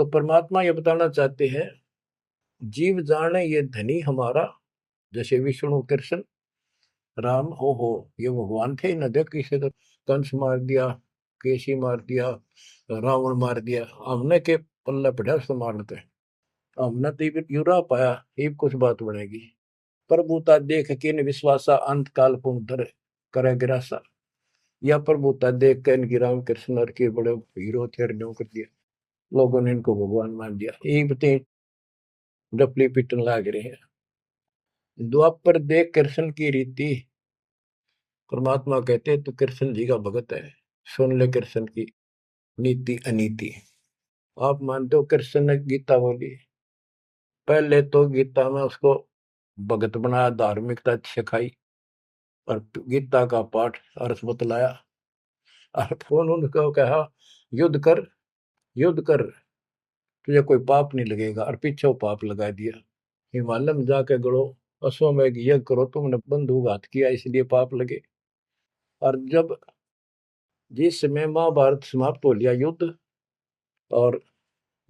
तो परमात्मा ये बताना चाहते हैं, जीव जाने ये धनी हमारा, जैसे विष्णु कृष्ण राम हो ये भगवान थे न, देख किसी तो कंस मार दिया, केसी मार दिया, रावण मार दिया, हमने के पल्ले पड़ा उसको मारते, हमने तो ये यूरा पाया, ये कुछ बात बनेगी। प्रभुता देख के इन विश्वासा, अंत काल पुनः करे गिरासा। या प्रभुता देख के इनकी राम कृष्ण और के बड़े हीरो थे, कर दिया, लोगों ने इनको भगवान मान दिया। यही बते डपली पिटन लाग रहे हैं। द्वापर देख कृष्ण की रीति, परमात्मा कहते तू कृष्ण जी का भगत है, सुन ले कृष्ण की नीति अनीति। आप मानते हो कृष्ण ने गीता बोली, पहले तो गीता में उसको भगत बनाया, धार्मिकता सिखाई और गीता का पाठ अर्थ बतलाया, और फोन उनको कहा युद्ध कर, युद्ध कर, तुझे कोई पाप नहीं लगेगा, और पीछे वो पाप लगा दिया। हिमालय में जाके गड़ो, अश्वमेघ यज्ञ करो, तुमने बंधुघात किया इसलिए पाप लगे। और जब जिस समय महाभारत समाप्त हो लिया युद्ध, और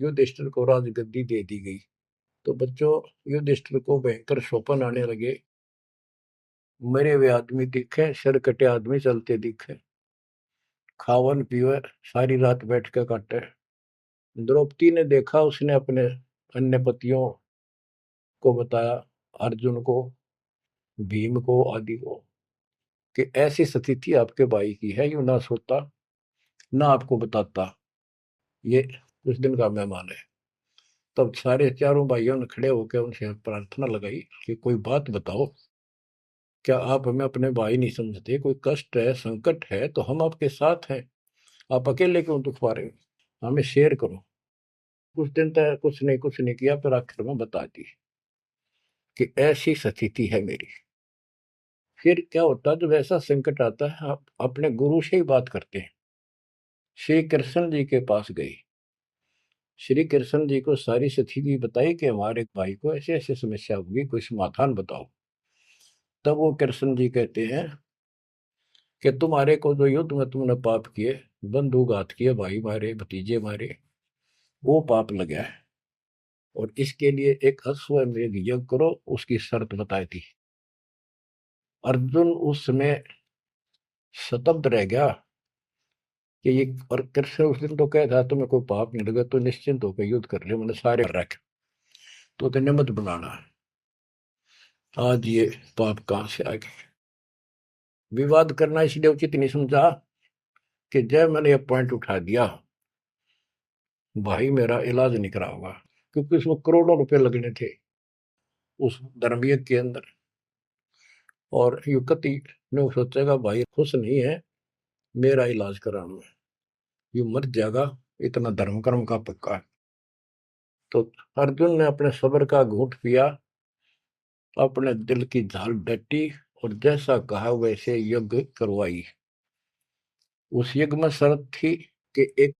युधिष्ठिर को राजगद्दी दे दी गई, तो बच्चों युधिष्ठिर को भयंकर शोपन आने लगे, मरे हुए आदमी दिखे, सर कटे आदमी चलते दिखे, खावन पीवे सारी रात बैठ के काटे। द्रौपदी ने देखा, उसने अपने अन्य पतियों को बताया, अर्जुन को, भीम को, आदि को, कि ऐसी स्थिति आपके भाई की है, यू ना सोता ना आपको बताता, ये उस दिन का मेहमान है। तब सारे चारों भाइयों ने खड़े होकर उनसे प्रार्थना लगाई कि कोई बात बताओ, क्या आप हमें अपने भाई नहीं समझते? कोई कष्ट है, संकट है तो हम आपके साथ हैं, आप अकेले क्यों दुख पा रहे हो? हमें शेयर करो। कुछ दिन तक कुछ नहीं किया, फिर आखिर में बता दी कि ऐसी स्थिति है मेरी। फिर क्या होता है, जब ऐसा संकट आता है, आप अपने गुरु से ही बात करते हैं। श्री कृष्ण जी के पास गई, श्री कृष्ण जी को सारी स्थिति बताई कि हमारे भाई को ऐसे ऐसे समस्या होगी, कोई समाधान बताओ। तब वो कृष्ण जी कहते हैं कि तुम्हारे को जो युद्ध में तुमने पाप किए, बंधुघात किए, भाई मारे, भतीजे मारे, वो पाप लगा है, और इसके लिए एक अश्वमेध यज्ञ करो, उसकी शर्त बताई थी। अर्जुन उस समय स्तब्ध रह गया कि ये, और कृष्ण उस दिन तो कह था तुम्हें कोई पाप नहीं लगा तो निश्चिंत होकर युद्ध कर ले, मैंने सारे रख, तो तेने मत बनाना। आज ये पाप कहां से आ गए? विवाद करना इसलिए उचित नहीं समझा कि जब मैंने ये पॉइंट उठा दिया, भाई मेरा इलाज नहीं करा होगा, क्योंकि उसमें करोड़ों रुपए लगने थे उस धर्मयज्ञ के अंदर। और युवती ने सोचेगा भाई खुश नहीं है मेरा इलाज कराने में, ये मर जाएगा, इतना धर्म कर्म का पक्का है। तो अर्जुन ने अपने सब्र का घूंट पिया, अपने दिल की झाल डटी, और जैसा कहा वैसे यज्ञ करवाई। उस यज्ञ में शर्त थी कि एक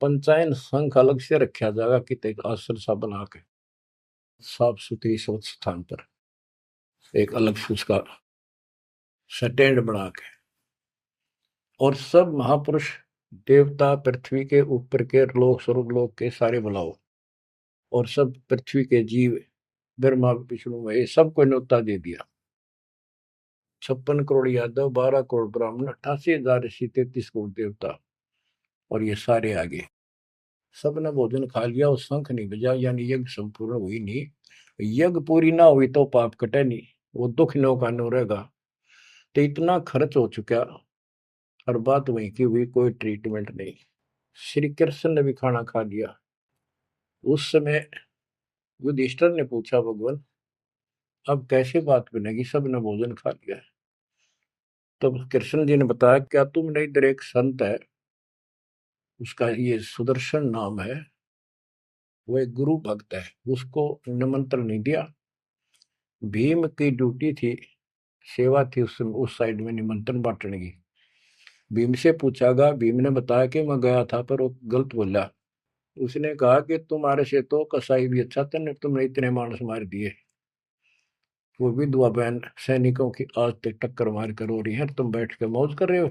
पंचायन संघ अलग से रखा जाएगा, कि एक आश्रम सा बना के साफ सुथरी स्वच्छ स्थान पर एक अलग से उसका स्टैंड बना के, और सब महापुरुष, देवता, पृथ्वी के ऊपर के लोग, स्वर्ग लोग के सारे बुलाओ, और सब पृथ्वी के जीव, ब्रह्मा विष्णु महेश, सबको न्योता दे दिया। 56 करोड़ यादव, 12 करोड़ ब्राह्मण, 88,000 ऋषि, 33 करोड़ देवता, और ये सारे आगे। सबने भोजन खा लिया, और शंख नहीं बजा, यानी यज्ञ संपूर्ण हुई नहीं। यज्ञ पूरी ना हुई तो पाप कटे नहीं, वो दुख नो का नो रहेगा। तो इतना खर्च हो चुका, और बात वहीं की हुई, कोई ट्रीटमेंट नहीं। श्री कृष्ण ने भी खाना खा लिया। उस समय युधिष्ठिर ने पूछा, भगवान अब कैसे बात बनेगी, सबने भोजन खा लिया है। तब कृष्ण जी ने बताया, क्या तुमने इधर एक संत है, उसका ये सुदर्शन नाम है, वो एक गुरु भक्त है, उसको निमंत्रण नहीं दिया? भीम की ड्यूटी थी, सेवा थी उस साइड में निमंत्रण बांटने की। भीम से पूछागा, भीम ने बताया कि मैं गया था पर वो गलत बोला। उसने कहा कि तुम्हारे से तो कसाई भी अच्छा था, तुमने इतने मानस मार दिए, वो विधवा बहन सैनिकों की आज तक टक्कर मार कर हो रही है, तुम बैठ के मौज कर रहे हो,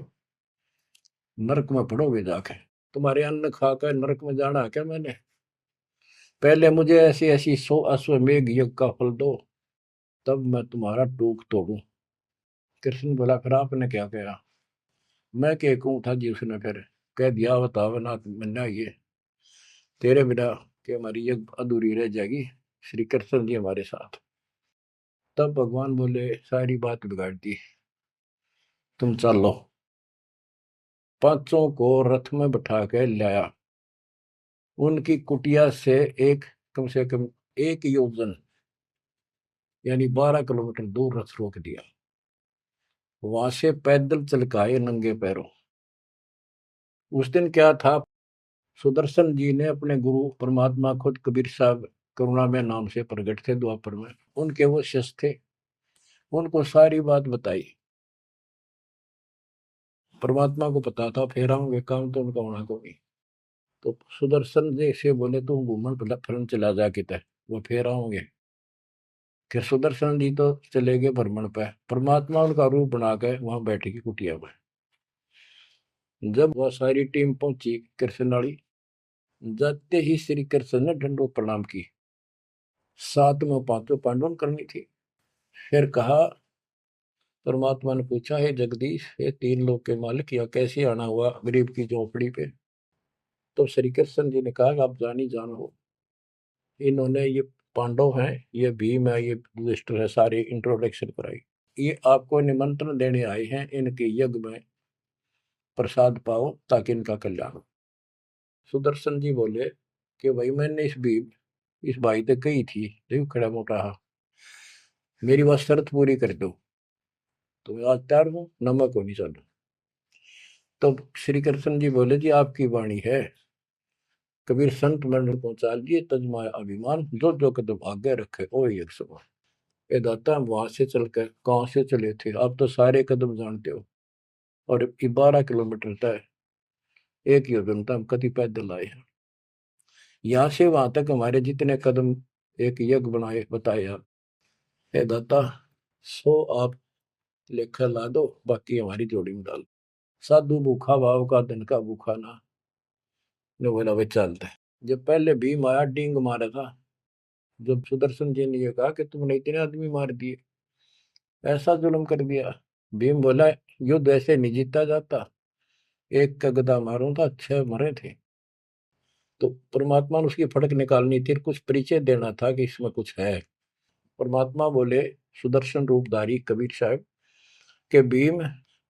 नरक में पड़ोगे जाके, तुम्हारे अन्न खाकर नरक में जाना है क्या मैंने? पहले मुझे ऐसी ऐसी 100 अश्वमेघ यज्ञ का फल दो, तब मैं तुम्हारा टूक तोड़ू। कृष्ण बोला, फिर आपने क्या कहा? मैं क्या कहूँ था जी? उसने फिर कह दिया, बताओ ना मन्ना, ये तेरे बिना कि हमारी यज्ञ अधूरी रह जाएगी, श्री कृष्ण जी हमारे साथ। तब भगवान बोले, सारी बात बिगाड़ दी, तुम चलो। पांचों को रथ में बैठा के लाया, उनकी कुटिया से एक, कम से कम 1 योजन यानी 12 किलोमीटर दूर रथ रोक दिया। वहां से पैदल चल के आए नंगे पैरों। उस दिन क्या था, सुदर्शन जी ने अपने गुरु परमात्मा खुद कबीर साहब करुणा में नाम से प्रकट थे द्वापर में, उनके वो शिष्य थे, उनको सारी बात बताई। परमात्मा को पता था फेर आऊंगे, काम तो उनका होना को नहीं। तो सुदर्शन जी से बोले, तुम घूमन फिरन चला जा किते, वो फेर आऊंगे। कि सुदर्शन जी तो चले गए भ्रमण पे, परमात्मा उनका रूप बना के वहां बैठी की कुटिया में। जब वह सारी टीम पहुंची कृष्ण वाली, जाते ही श्री कृष्ण ने दंडोत प्रणाम की। साथ में पांचों पांडवों करनी थी। फिर कहा, परमात्मा ने पूछा, हे जगदीश, हे तीन लोक के मालिक, यह कैसे आना हुआ गरीब की झोपड़ी पे? तो श्री कृष्ण जी ने कहा, आप जानी जान हो, इन्होंने ये पांडव हैं, ये भीम है, ये युधिष्ठिर है, सारी इंट्रोडक्शन कराई। ये आपको निमंत्रण देने आए हैं, इनके यज्ञ में प्रसाद पाओ ताकि इनका कल्याण हो। सुदर्शन जी बोले कि भाई मैंने इस भाई तक कही थी, देखो खड़ा मोटा हा, मेरी वह शर्त पूरी कर दो तो मैं आज तैयार हूँ, नमक हो नहीं चालू। तो श्री कृष्ण जी बोले, जी आपकी वाणी है, कबीर संत मंडल पहुंचा दिए, तजमाया अभिमान, जो जो कदम आगे रखे ओ एक समान। ये दाता, हम वहां से चलकर कहाँ से चले थे, आप तो सारे कदम जानते हो, और 12 किलोमीटर तय, 1 योजन तक हम कति पैदल आए हैं। यहाँ से वहां तक हमारे जितने कदम एक यज्ञ बनाए बताए आप, हे दाता, 100 आप लेखा ला दो, बाकी हमारी जोड़ी में डाल। साधु भूखा भाव का, धन का भूखा ना। ने बोला, वे चलते हैं। जब पहले भीम आया, डींग मारा था, जब सुदर्शन जी ने ये कहा कि तुमने इतने आदमी मार दिए, ऐसा जुल्म कर दिया। भीम बोला, युद्ध ऐसे नहीं जीता जाता, एक का गदा मारूं था 6 मरे थे। तो परमात्मा ने उसकी फड़क निकालनी थी, कुछ परिचय देना था कि इसमें कुछ है। परमात्मा बोले, सुदर्शन रूपधारी कबीर साहब के भीम,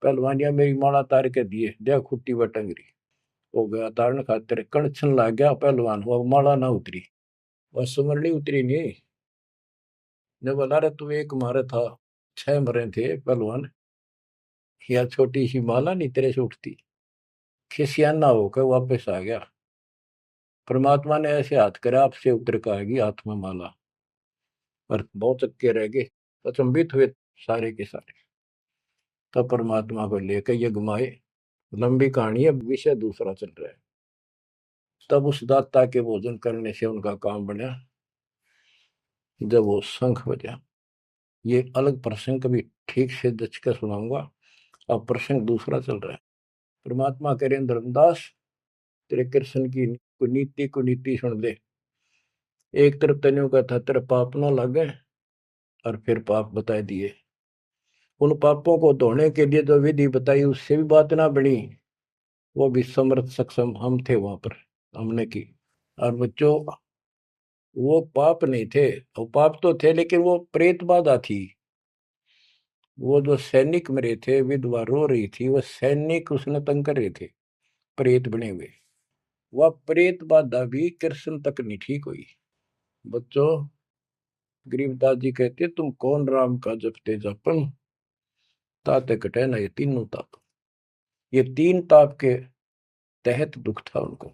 पहलवानिया मेरी माला तार के दिए, दे खुट्टी व टंगरी। हो गया तारण खातिर, कणछन लाग गया पहलवान, हुआ माला ना उतरी, वह सुमरनी उतरी नहीं। ने बोला, रे तू एक मारे था, 6 मरे थे पहलवान, या छोटी सी माला नहीं तेरे से उठती। खिसियाना होकर वापस आ गया। परमात्मा ने ऐसे हाथ करे, आपसे उतर कर आएगी हाथ में माला, और बहुत चक्के रह गए, अचंभित हुए सारे के सारे। तब परमात्मा को लेकर ये घुमाए। लंबी कहानी है, विषय दूसरा चल रहा है। तब उस दाता के भोजन करने से उनका काम बना, जब वो शंख बजा। ये अलग प्रसंग कभी ठीक से जच कर सुनाऊंगा, अब प्रसंग दूसरा चल रहा है। परमात्मा कह रहे, धर्मदास, तेरे कृष्ण की कुनीति कुनीति सुन ले। एक तरफ तनियों का था, तेरे पाप ना लगे, और फिर पाप बताए दिए। उन पापों को धोने के लिए जो विधि बताई, उससे भी बात ना बनी, वो भी समर्थ सक्षम हम थे वहां पर, हमने की। और बच्चों, वो पाप नहीं थे, वो पाप तो थे लेकिन वो प्रेत बाधा थी। वो जो सैनिक मरे थे, विधवा रो रही थी, वो सैनिक उसने तंग कर रहे थे, प्रेत बने हुए। वह प्रेत बाधा भी कृष्ण तक नहीं ठीक हुई। बच्चों, गरीबदास जी कहते, तुम कौन राम का जपते जपन, ताते कटे ना ये तीनों ताप। ये 3 ताप के तहत दुख था उनको,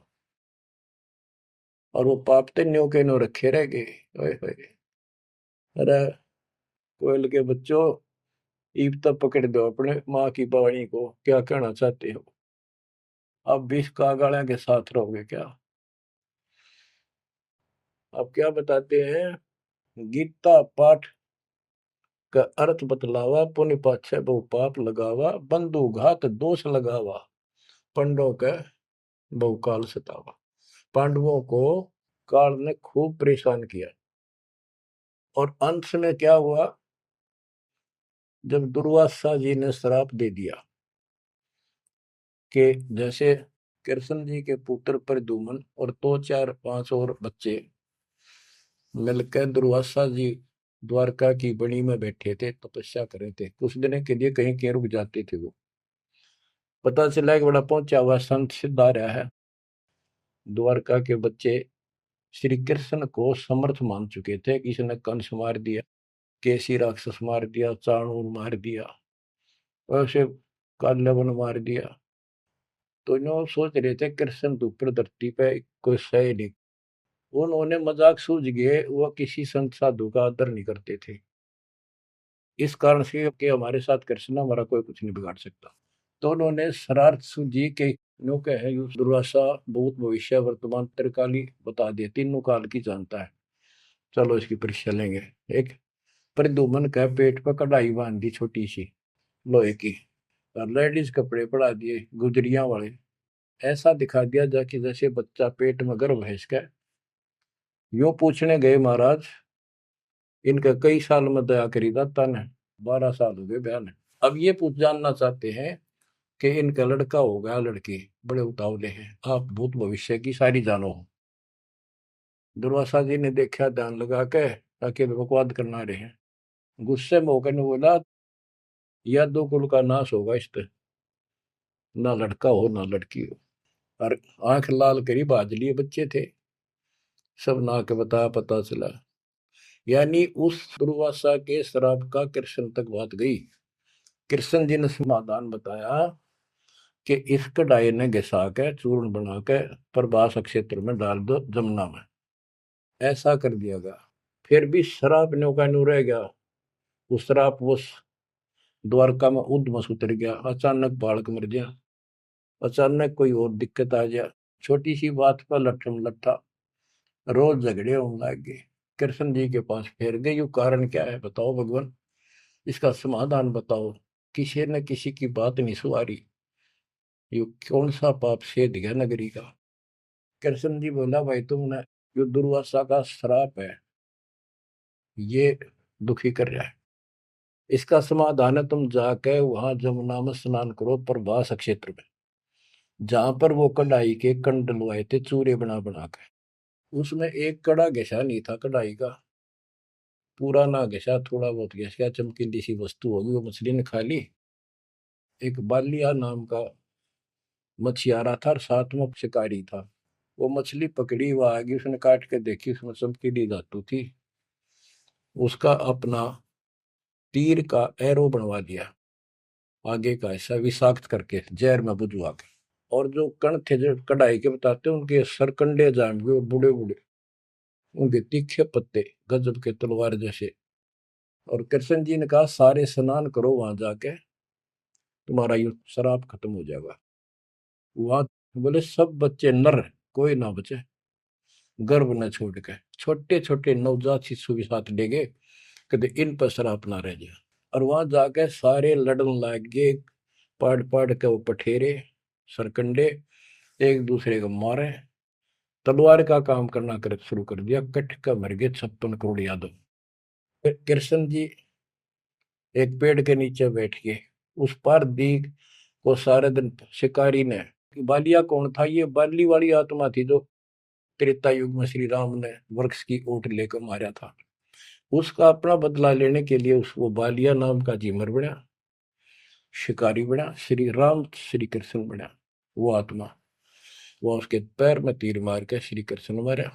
और वो पाप तो न्यो के न्यो रखे रह गए। ओए होए, अरे कोयल के बच्चों, ईब तक पकड़ दो अपने माँ की वाणी को, क्या कहना चाहते हो? अब विष का गाड़ा के साथ रहोगे क्या? अब क्या बताते हैं, गीता पाठ का अर्थ बतलावा, पुण्य पाछे बहु पाप लगावा, बंधु घात दोष लगावा, पंडों के बहुकाल सतावा। पांडवों को काल ने खूब परेशान किया। और अंत में क्या हुआ, जब दुर्वासा जी ने श्राप दे दिया कि जैसे कृष्ण जी के पुत्र प्रद्युम्न और 2 4 5 और बच्चे मिलकर दुर्वासा जी द्वारका की बनी में बैठे थे, तपस्या कर रहे थे, कुछ दिन के लिए कहीं कहीं रुक जाते थे। वो पता चला कि बड़ा पहुंचा हुआ संत सिद्ध आ रहा है। द्वारका के बच्चे श्री कृष्ण को समर्थ मान चुके थे। किसी ने कंस मार दिया, केसी राक्षस मार दिया, चाणूर मार दिया, वैसे काल्यवन मार दिया। तो इन्होंने सोच रहे थे कृष्ण तो ऊपर धरती पे कोई सही नहीं। उन्होंने मजाक सूझ गए, वह किसी संत साधु का आदर नहीं करते थे, इस कारण से कि हमारे साथ कृष्ण हमारा कोई कुछ नहीं बिगाड़ सकता। तो उन्होंने शरारत सूझी के नो कहे दुर्वासा भूत भविष्य वर्तमान त्रिकाली बता दिए, तीनों काल की जानता है, चलो इसकी परीक्षा लेंगे। एक प्रद्युम्न का पेट पर कढ़ाई बांध दी छोटी सी लोहे की, और लेडीज कपड़े पड़ा दिए गुजरिया वाले, ऐसा दिखा दिया जाके जैसे बच्चा पेट में गर्भ है इसका। यूं पूछने गए महाराज, इनका कई साल में दया करी दाता ने, 12 साल हो गए बयान। अब ये पूछ जानना चाहते हैं कि इनका लड़का होगा लड़की, बड़े उतावले हैं, आप भूत भविष्य की सारी जानो हो। दुर्वासा जी ने देखा ध्यान लगा के, ताकि बकवाद करना रहे हैं, गुस्से में होकर ने बोला, या दो कुल का नाश होगा इस पे, ना लड़का हो ना लड़की हो। और आंख लाल करी बाज लिए बच्चे थे सब, ना के बता पता चला। यानी उस दुर्वासा के श्राप का कृष्ण तक बात गई। कृष्ण जी ने समाधान बताया कि इस कढ़ाई ने घिसा के चूर्ण बना के प्रभास क्षेत्र में डाल दो जमुना में, ऐसा कर दिया गया। फिर भी श्राप न्यू न्यू रह गया। वो श्राप वो द्वारका में उद्मस उतर गया, अचानक बालक मर गया, अचानक कोई और दिक्कत आ गया, छोटी सी बात पर लट्ठम लट्ठा, रोज झगड़े होने लग गए। कृष्ण जी के पास फिर गए, यू कारण क्या है बताओ भगवान, इसका समाधान बताओ। किसी न किसी की बात नहीं सुहारी, यू कौन सा पाप सेध गया नगरी का। कृष्ण जी बोला, भाई तुमने, जो दुर्वासा का श्राप है ये दुखी कर रहा है, इसका समाधान है तुम जाके वहां जमुना में स्नान करो प्रभास क्षेत्र में, जहां पर वो कढ़ाई के कंड डलवाए थे चूरे बना बना के। उसमें एक कड़ा घिसा नहीं था कढ़ाई का, पूरा ना घिसा, थोड़ा बहुत घिस, चमकीली सी वस्तु होगी, वो मछली ने खा ली। एक बालिया नाम का मछियारा था और साथ में शिकारी था, वो मछली पकड़ी, वो आ गई, उसने काट के देखी, उसमें चमकीली धातु थी। उसका अपना तीर का एरो बनवा दिया, आगे का ऐसा विषाक्त करके जहर में बुझवा के। और जो कण थे जो कढ़ाई के बताते उनके सरकंडे जाम गए, बूढ़े बूढ़े, उनके तीखे पत्ते गजब के तलवार जैसे। और कृष्ण जी ने कहा सारे स्नान करो वहां जाके, तुम्हारा ये शराब खत्म हो जाएगा। वहां बोले सब बच्चे नर, कोई ना बचे, गर्भ न छोड़ के, छोटे छोटे नवजात शिशु भी साथ ले गए, कभी इन पर शराब ना रह जाए। और वहां जाके सारे लड़न लग गए, पढ़ पढ़ के वो पठेरे सरकंडे एक दूसरे को मारे, तलवार का काम करना कर शुरू कर दिया। कट का मर गए 56 करोड़ यादव। फिर कृष्ण जी एक पेड़ के नीचे बैठ गए, उस पार दीख को सारे दिन शिकारी ने, बालिया कौन था, ये बाली वाली आत्मा थी जो त्रेता युग में श्री राम ने वृक्ष की ओट लेकर मारा था। उसका अपना बदला लेने के लिए उस वो बालिया नाम का जीमर बना, शिकारी बना, श्री राम श्री कृष्ण बना। वो आत्मा, वो उसके पैर में तीर मार के श्री कृष्ण मारा।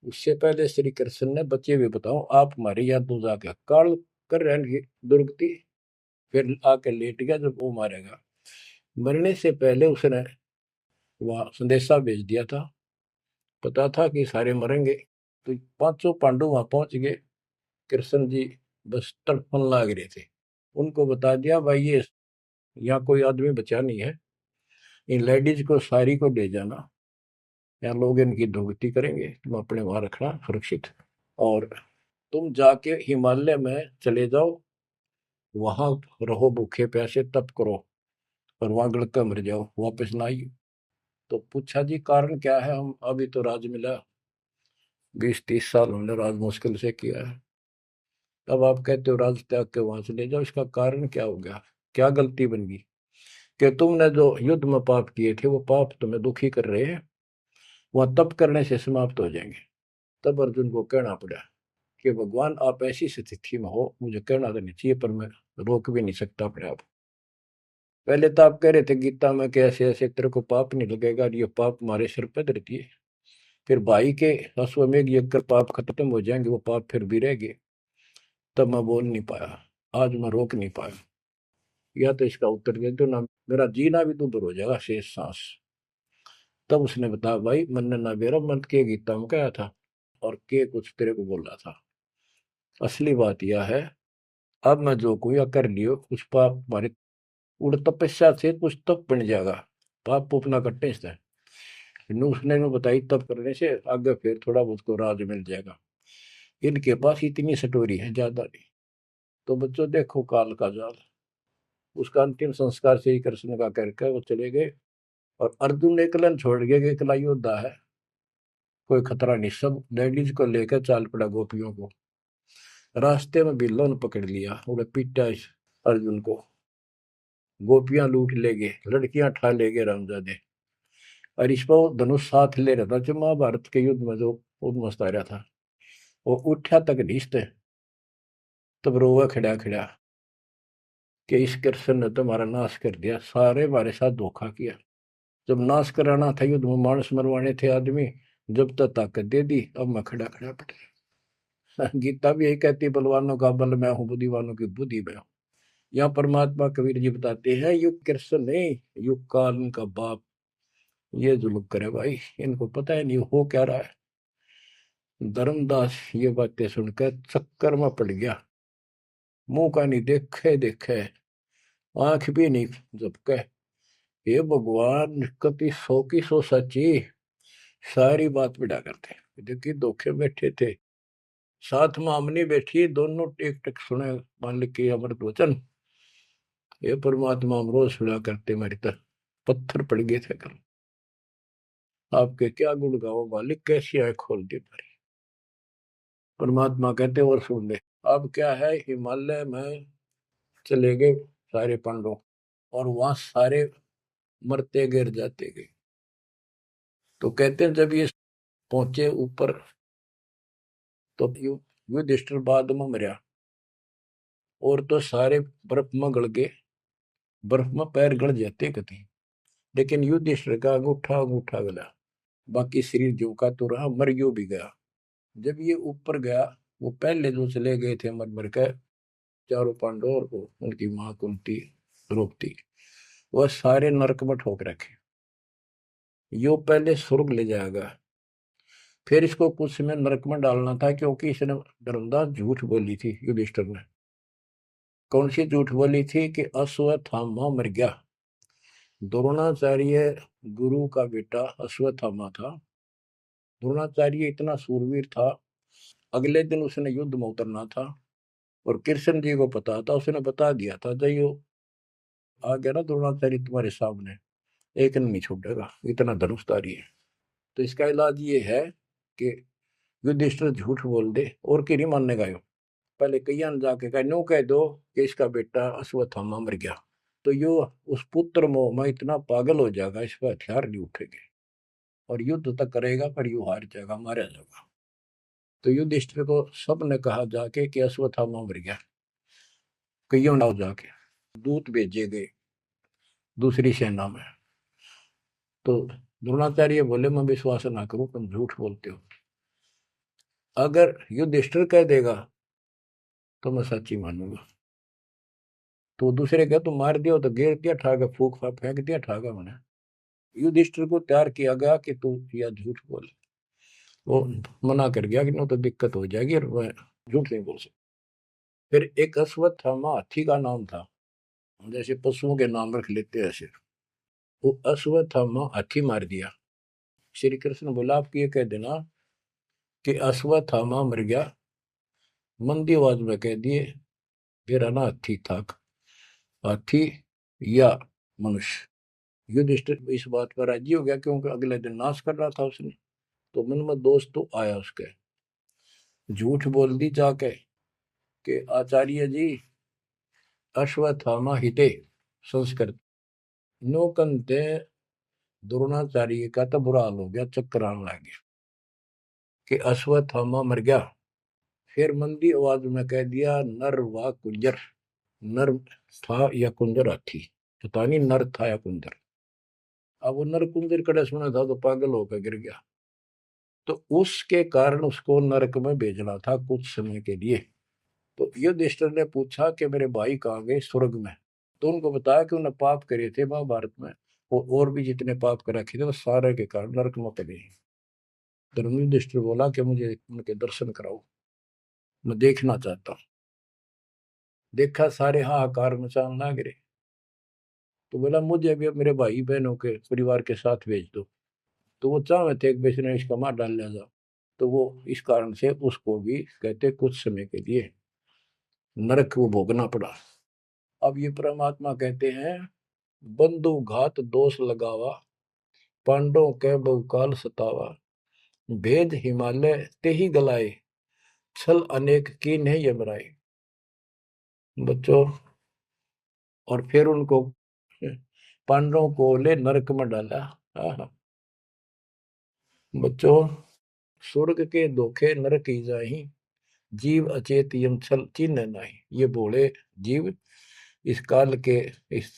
उससे पहले श्री कृष्ण ने बच्चे भी बताओ आप हमारे यहाँ दो जाके काल कर रहे दुर्गति, फिर आके लेट गया जब वो मारेगा। मरने से पहले उसने वह संदेशा भेज दिया था, पता था कि सारे मरेंगे। तो पांचों पांडु वहां पहुंच गए, कृष्ण जी बस तड़पन लाग रहे थे। उनको बता दिया भाई ये यहाँ कोई आदमी बचा नहीं है, इन लेडीज को सारी को ले जाना, यहाँ लोग इनकी दुर्गति करेंगे, तुम अपने वहां रखना सुरक्षित। और तुम जाके हिमालय में चले जाओ, वहां रहो भूखे प्यासे तप करो, और वहां गड़का मर जाओ, वापस ना आइए। तो पूछा जी कारण क्या है, हम अभी तो राज मिला, 20-30 साल हमने राज मुश्किल से किया है। अब आप कहते हो राज त्याग के वहां चले जाओ, इसका कारण क्या हो गया? क्या गलती बन गई कि तुमने जो युद्ध में पाप किए थे वो पाप तुम्हें दुखी कर रहे हैं, वह तप करने से समाप्त हो जाएंगे। तब अर्जुन को कहना पड़ा कि भगवान आप ऐसी स्थिति में हो, मुझे कहना तो नहीं चाहिए पर मैं रोक भी नहीं सकता अपने आप। पहले तो आप कह रहे थे गीता में कि ऐसे ऐसे तेरे को पाप नहीं लगेगा, ये पाप हमारे सिर पे धरती है। फिर भाई के अश्वमेध यज्ञ कर पाप खत्म हो जाएंगे, वो पाप फिर भी रह गए। तब मैं बोल नहीं पाया, आज मैं रोक नहीं पाया। या तो इसका उत्तर दे दो ना, मेरा जीना भी दूभर हो जाएगा शेष सांस। तब उसने बताया भाई मैंने ना मेरा मन के गीता में कहा था और के कुछ तेरे को बोला था। असली बात यह है, अब मैं जो कोई कर लियो कुछ पाप हमारे उड़ तपस्या से कुछ तप बन जाएगा, पाप पुपना कट्टे से उसने में बताई तप करने से आगे फिर थोड़ा बहुत को राज मिल जाएगा। इनके पास इतनी सटोरी है, ज्यादा नहीं। तो बच्चों देखो काल का जाल। उसका अंतिम संस्कार श्री कृष्ण का करके वो चले गए और अर्जुन ने एकलन छोड़ गया कि एकला योद्धा है, कोई खतरा नहीं। सब लेडीज को लेकर चाल पड़ा गोपियों को। रास्ते में बिल्लो ने पकड़ लिया, उन्हें पीटा इस अर्जुन को। गोपियां लूट ले गए, लड़कियां ठा ले गए रामजादे। और इस पर धनुष साथ ले रहा था जो महाभारत के युद्ध में जो उद्मस्त आ रहा था, वो उठा तक ढीसते। तब रोवा खड़ा खड़ा कि इस कृष्ण ने तुम्हारा नाश कर दिया, सारे हमारे साथ धोखा किया। जब नाश कराना था युद्ध में, मानस मरवाने थे आदमी, जब तक ताकत दे दी, अब मैं खड़ा खड़ा पड़ गया। गीता भी यही कहती है, बलवानों का बल मैं हूँ, बुद्धिवानों की बुद्धि मैं हूँ। यहाँ परमात्मा कबीर जी बताते हैं युग कृष्ण नहीं, युग काल उनका बाप ये जुल्म करे भाई, इनको पता है नहीं हो क्या रहा है। धर्मदास ये बातें सुनकर चक्कर में पड़ गया, मुंह का नहीं देखे देखे, आंख भी नहीं झपके। ये भगवान कति सौ की सौ सच्ची, सारी बात बिड़ा करते। देखिए धोखे बैठे थे, साथ में हमने बैठी, दोनों टेक टेक सुने मालिक के अमृत वचन। ये परमात्मा हम रोज सुना करते, मेरी तरह पत्थर पड़ गए थे कल। आपके क्या गुण गाओ मालिक, कैसी आंख खोल दी मेरी। परमात्मा कहते और सुन ले। अब क्या है, हिमालय में चले गए सारे पांडव और वहां सारे मरते गिर जाते गए। तो कहते हैं जब ये पहुंचे ऊपर तो युधिष्ठिर बाद में मरा, और तो सारे बर्फ में गड़ गए, बर्फ में पैर गड़ जाते कति। लेकिन युधिष्ठिर का अंगूठा अंगूठा गला, बाकी शरीर जो का तो रहा, मर गयो भी गया। जब ये ऊपर गया, वो पहले जो चले गए थे मर मर कर, चारों पांडव और उनकी मां कुंती द्रौपदी, वह सारे नरक में ठोक रखे। यो पहले स्वर्ग ले जाएगा, फिर इसको कुछ समय नरक में डालना था, क्योंकि इसने धर्मदास झूठ बोली थी युधिष्ठिर ने। कौन सी झूठ बोली थी कि अश्वत्थामा मर गया। द्रोणाचार्य गुरु का बेटा अश्वत्थामा था। द्रोणाचार्य इतना सूरवीर था, अगले दिन उसने युद्ध में उतरना था और कृष्ण जी को पता था, उसने बता दिया था जयो आ गया ना द्रोणाचार्य तुम्हारे सामने, एक नहीं छूटेगा, इतना धनुषधारी है। तो इसका इलाज ये है कि युधिष्ठिर झूठ बोल दे और कि नहीं मानने का। पहले कईयां ने जाके कहा नो कह दो कि इसका बेटा अश्वत्थामा मर गया, तो यो उस पुत्र मोह में इतना पागल हो जाएगा, इस पर हथियार नहीं उठेंगे और युद्ध तक करेगा पर यू हार जाएगा, मारा जाएगा। तो युधिष्ठिर को सब ने कहा जाके कि अश्वत्थामा मर गया। कईयों ने जाके दूत भेजे गए दूसरी सेना में। तो द्रोणाचार्य बोले मैं विश्वास ना करूं, तुम झूठ बोलते हो। अगर युधिष्ठिर कह देगा तो मैं सच्ची मानूंगा। तो दूसरे क्या तुम मार दियो, तो गिर दिया ठागा, फूक फाक फेंक दिया ठागा मैंने। युधिष्ठिर को तैयार किया गया कि तू या झूठ बोल। वो मना कर गया कि नो तो दिक्कत हो जाएगी और मैं झूठ नहीं बोल सकता। फिर एक अश्वत्थामा हाथी का नाम था, जैसे पशुओं के नाम रख लेते हैं ऐसे। वो अश्वत्थामा हाथी मार दिया। श्री कृष्ण बोला आप ये कह देना कि अश्वत्थामा मर गया, मंदी आवाज में कह दिए मेरा ना हाथी था, हाथी या मनुष्य। युधिष्ठिर इस बात पर राजी हो गया, क्योंकि अगले दिन नाश कर रहा था उसने। तो मन में दोष तो आया उसके, झूठ बोल दी जाके कि आचार्य जी अश्वत्थामा हिते संस्कृत नौकंते द्रोणाचार्य का तो बुरा हाल हो गया, चक्कर आने लग गया कि अश्वत्थामा मर गया। फिर मंदी आवाज में कह दिया नर व कुंजर, नर था या कुंजर हाथी, पता नहीं नर था या कुंजर। अब वो नर कुंजर कड़े सुना था तो पागल होकर गिर गया, तो उसके कारण उसको नरक में भेजना था कुछ समय के लिए। तो युधिष्ठिर ने पूछा कि मेरे भाई कहाँ गए? स्वर्ग में। तो उनको बताया कि उन्होंने पाप करे थे महाभारत में, और भी जितने पाप कर रखे थे वो सारे के कारण नरक में पड़े। धर्म युधिष्ठिर बोला कि मुझे उनके दर्शन कराओ, मैं देखना चाहता हूँ। देखा सारे हाहाकार मचाने लग रहे, तो बोला मुझे भी मेरे भाई बहनों के परिवार के साथ भेज दो। तो वो चाहे थे कि बेचने इसका मार डाल लिया जाओ, तो वो इस कारण से उसको भी कहते कुछ समय के लिए नरक को भोगना पड़ा। अब ये परमात्मा कहते हैं बंधु घात दोष लगावा, पांडवों के बहुकाल सतावा, भेद हिमालय ते ही गलाए, छल अनेक की नहीं यमराए। बच्चों, और फिर उनको पांडवों को ले नरक में डाला। बच्चों, स्वर्ग के धोखे नरक ही जाही, जीव अचेत यम छल चिन्ह नहीं। ये बोले जीव इस काल के इस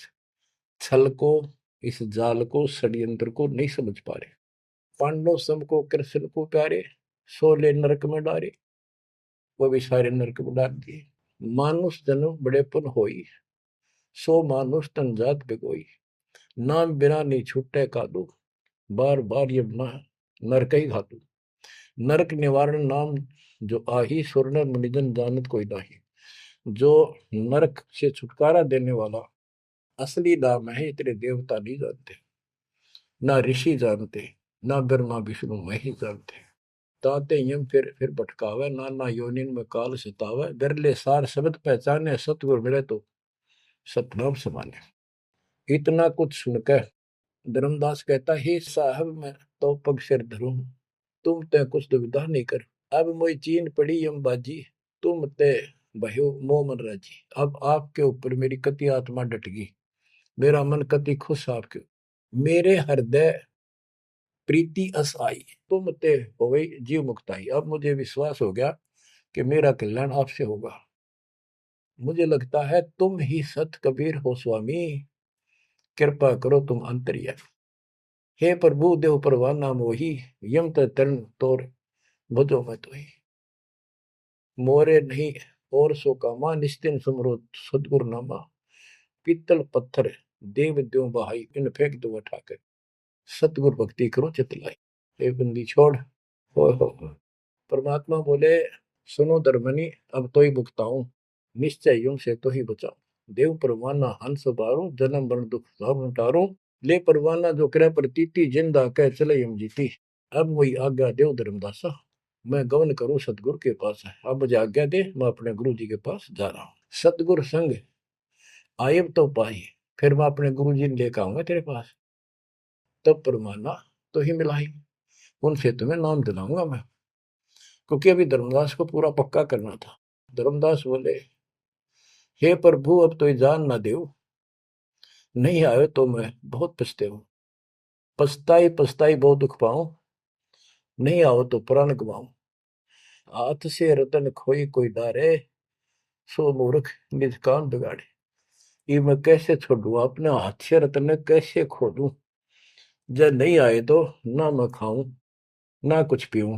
छल को, इस जाल को, षड्यंत्र को नहीं समझ पा रहे। पांडव सम को कृष्ण को प्यारे, सोले नरक में डारे, वो भी सारे नरक में डाल दिए। मानुष जन्म बड़ेपन होई, सो मानुष तन जात बिगोई, नाम बिना नहीं छूटे कादू, बार बार ये नरक ही घातू। नरक निवारण नाम जो आही, सुरनर मुनिजन जानत कोई नाही। जो नरक से छुटकारा देने वाला असली नाम है, इतने देवता नहीं जानते, ना ऋषि जानते, ना ब्रह्मा विष्णु महेश जानते। ताते यम फिर भटकावे, नाना योनिन में काल सतावे, बिरले सार शब्द पहचाने, सतगुरु मिले तो सतनाम समाने। इतना कुछ सुनकर धर्मदास कहता हे साहब मैं तो पग सिर धरूं, तुम ते कुछ दुविधा नहीं कर। अब मोई चीन पड़ी यम बाजी, तुम ते भयो मोह मन राजी। अब आपके ऊपर मेरी कति आत्मा डट गई, मेरा मन कति खुश आपके, मेरे हृदय प्रीति अस आई, तुम ते हो गई जीव मुक्ताई। अब मुझे विश्वास हो गया कि मेरा कल्याण आपसे होगा। मुझे लगता है तुम ही सत कबीर हो स्वामी, कृपा करो तुम अंतर्यामी। हे प्रभु देव परवाना मोही, यम तरण तोर भजो मैं तो ही। मोरे नहीं और सो कामा, निस्तिन सुमरो सदगुरु नामा। पीतल पत्थर देव द्यो बहाई, इन फेंक दो उठाकर, सतगुरु भक्ति करो चितलाई। ये बंदी छोड़। हो। परमात्मा बोले सुनो धर्मनी, अब तो ही भुगताऊं, निश्चय यूं से तो ही बचाऊं। देव परवाना हंस बारू, जन्म मरण दुख सब टारूं। ले परवाना जो करे प्रतीति, जिंदा कह चले यम जीती। अब वही आज्ञा देव धर्मदासा, मैं गमन करूं सतगुरु के पास है। अब मुझे आज्ञा दे, मैं अपने गुरु जी के पास जा रहा हूं। सतगुरु संग आयब तो पाई, फिर मैं अपने गुरु जी ने लेकर आऊंगा तेरे पास। तब परमाना तो ही मिलाई, उनसे तुम्हें नाम दिलाऊंगा मैं, क्योंकि अभी धर्मदास को पूरा पक्का करना था। धर्मदास बोले हे प्रभु अब तो जान ना दे, नहीं आए तो मैं बहुत पछताऊं, पछताई पछताई बहुत दुख पाऊं, नहीं आओ तो प्राण गवाऊं। हाथ से रतन खोई कोई डारे, सो मूर्ख निज कान बिगाड़े। ये मैं कैसे छोड़ू, अपने हाथ से रतन कैसे खो दूं। जब नहीं आए तो ना मैं खाऊं ना कुछ पीऊं,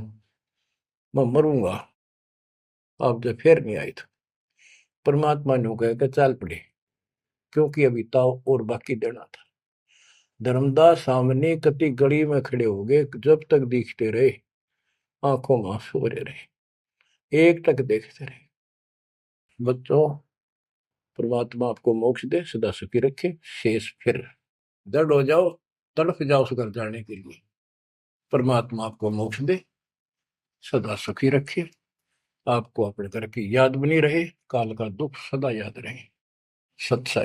मैं मरूंगा। आप जब फिर नहीं आए तो परमात्मा ने कहा कि चल पड़े, क्योंकि अभी ताव और बाकी देना था। धर्मदास सामने कति गली में खड़े हो गए, जब तक दिखते रहे आंखों में आंसू भरे रहे, एक टक देखते रहे। बच्चों, परमात्मा आपको मोक्ष दे, सदा सुखी रखे, शेष फिर दृढ़ हो जाओ, तड़फ जाओ उस घर जाने के लिए। परमात्मा आपको मोक्ष दे, सदा सुखी रखे, आपको अपने घर की याद बनी रहे, काल का दुख सदा याद रहे। सत्संग